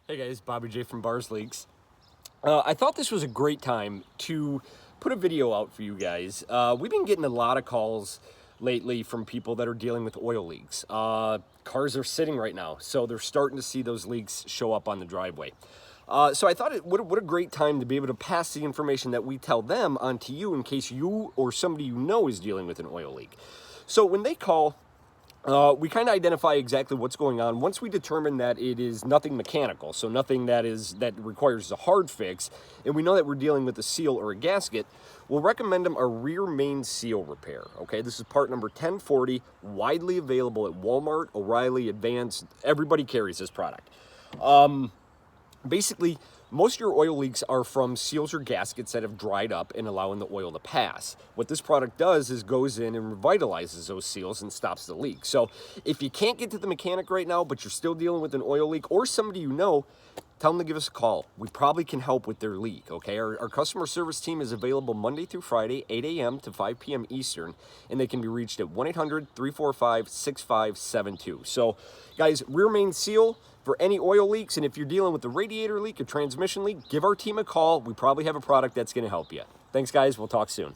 Hey guys, Bobby J from Bars Leaks. I thought this was a great time to put a video out for you guys. We've been getting a lot of calls lately from people that are dealing with oil leaks. Cars are sitting right now, so they're starting to see those leaks show up on the driveway. So I thought, what a great time to be able to pass the information that we tell them on to you in case you or somebody you know is dealing with an oil leak. So when they call, we kind of identify exactly what's going on. Once we determine that it is nothing mechanical, so nothing that requires a hard fix, and we know that we're dealing with a seal or a gasket, we'll recommend them a rear main seal repair. Okay, this is part number 1040, widely available at Walmart, O'Reilly, Advance. Everybody carries this product. Basically, most of your oil leaks are from seals or gaskets that have dried up and allowing the oil to pass. What this product does is goes in and revitalizes those seals and stops the leak. So if you can't get to the mechanic right now, but you're still dealing with an oil leak or somebody you know, tell them to give us a call. We probably can help with their leak, okay? Our customer service team is available Monday through Friday, 8 a.m. to 5 p.m. Eastern, and they can be reached at 1-800-345-6572. So, guys, rear main seal for any oil leaks, and if you're dealing with a radiator leak, a transmission leak, give our team a call. We probably have a product that's going to help you. Thanks, guys. We'll talk soon.